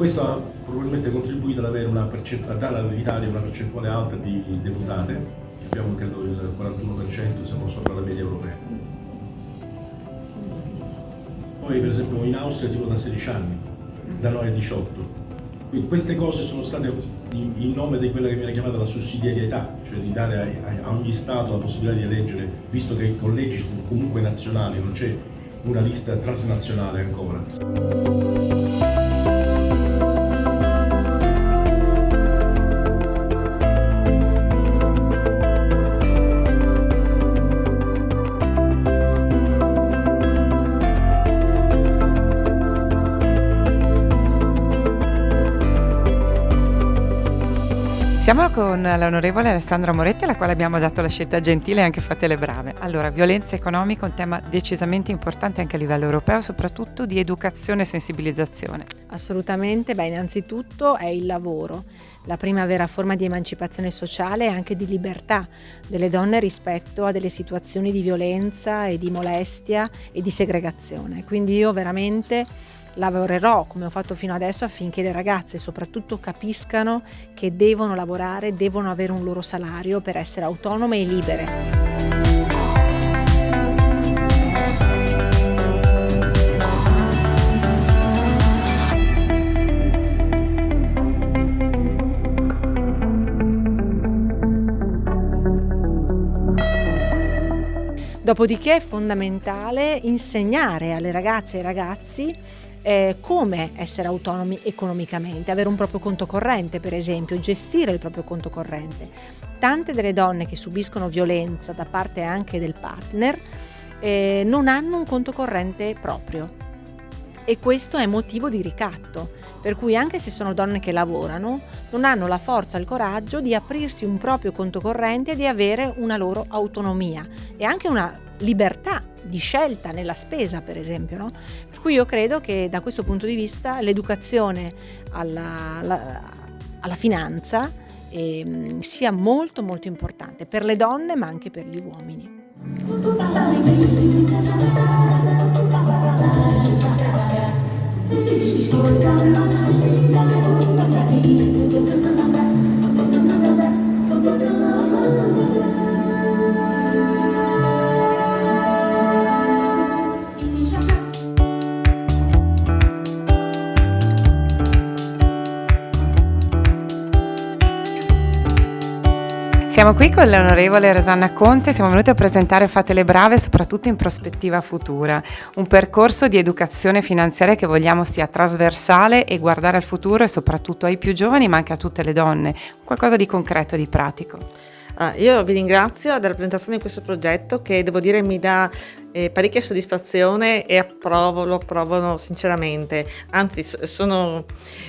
Questo ha probabilmente contribuito ad avere a dare all'Italia una percentuale alta di deputate, abbiamo credo il 41%, siamo sopra la media europea. Poi per esempio in Austria si vota a 16 anni, da noi a 18. Quindi queste cose sono state in nome di quella che viene chiamata la sussidiarietà, cioè di dare a ogni Stato la possibilità di eleggere, visto che i collegi sono comunque nazionali, non c'è una lista transnazionale ancora. Siamo con l'onorevole Alessandra Moretti, alla quale abbiamo dato la scelta gentile e anche fatele brave. Allora, violenza economica è un tema decisamente importante anche a livello europeo, soprattutto di educazione e sensibilizzazione. Assolutamente, innanzitutto è il lavoro, la prima vera forma di emancipazione sociale e anche di libertà delle donne rispetto a delle situazioni di violenza e di molestia e di segregazione. Quindi io veramente lavorerò, come ho fatto fino adesso, affinché le ragazze soprattutto capiscano che devono lavorare, devono avere un loro salario per essere autonome e libere. Dopodiché è fondamentale insegnare alle ragazze e ai ragazzi come essere autonomi economicamente, avere un proprio conto corrente, per esempio, gestire il proprio conto corrente. Tante delle donne che subiscono violenza da parte anche del partner non hanno un conto corrente proprio e questo è motivo di ricatto, per cui anche se sono donne che lavorano non hanno la forza e il coraggio di aprirsi un proprio conto corrente e di avere una loro autonomia e anche una libertà di scelta nella spesa, per esempio, no? Per cui io credo che da questo punto di vista l'educazione alla finanza sia molto molto importante per le donne ma anche per gli uomini. Siamo qui con l'onorevole Rosanna Conte, siamo venuti a presentare Fatele Brave soprattutto in prospettiva futura, un percorso di educazione finanziaria che vogliamo sia trasversale e guardare al futuro e soprattutto ai più giovani ma anche a tutte le donne, qualcosa di concreto, di pratico. Io vi ringrazio della presentazione di questo progetto che devo dire mi dà parecchia soddisfazione e lo approvo sinceramente, anzi non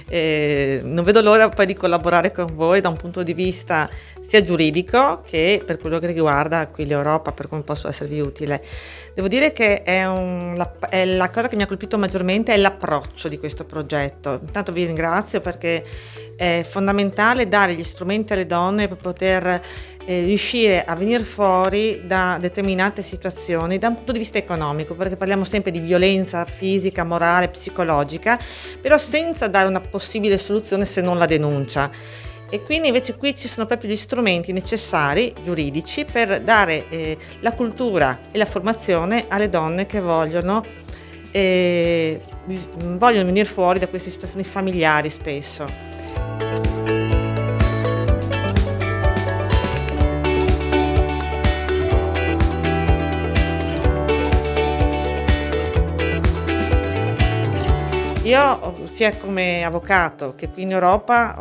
vedo l'ora poi di collaborare con voi da un punto di vista sia giuridico che per quello che riguarda qui l'Europa, per come posso esservi utile. Devo dire che è la cosa che mi ha colpito maggiormente è l'approccio di questo progetto. Intanto vi ringrazio perché è fondamentale dare gli strumenti alle donne per poter riuscire a venire fuori da determinate situazioni da un punto di vista economico, perché parliamo sempre di violenza fisica, morale, psicologica, però senza dare una possibile soluzione se non la denuncia. E quindi invece qui ci sono proprio gli strumenti necessari giuridici per dare la cultura e la formazione alle donne che vogliono venire fuori da queste situazioni familiari spesso. Io sia come avvocato che qui in Europa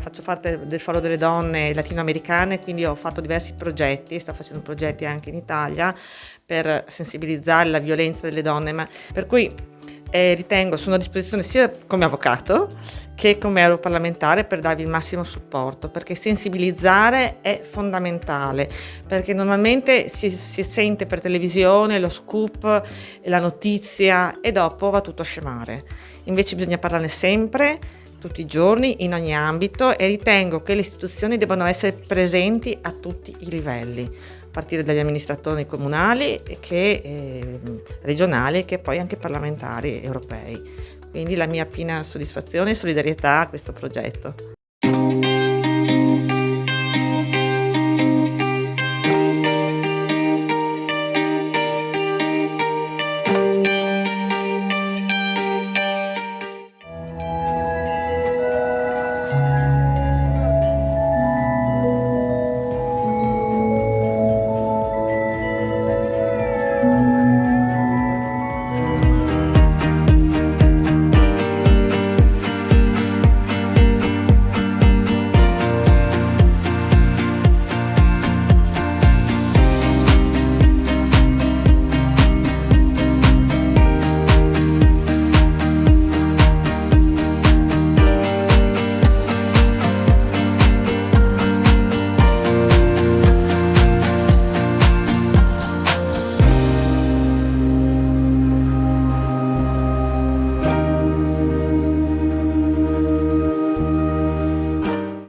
faccio parte del Foro delle Donne latinoamericane, quindi ho fatto diversi progetti, sto facendo progetti anche in Italia per sensibilizzare la violenza delle donne, per cui ritengo sono a disposizione sia come avvocato che come europarlamentare per darvi il massimo supporto, perché sensibilizzare è fondamentale, perché normalmente si sente per televisione lo scoop, la notizia e dopo va tutto a scemare. Invece bisogna parlarne sempre, tutti i giorni, in ogni ambito, e ritengo che le istituzioni debbano essere presenti a tutti i livelli, a partire dagli amministratori comunali che regionali che poi anche parlamentari europei. quindi la mia piena soddisfazione e solidarietà a questo progetto.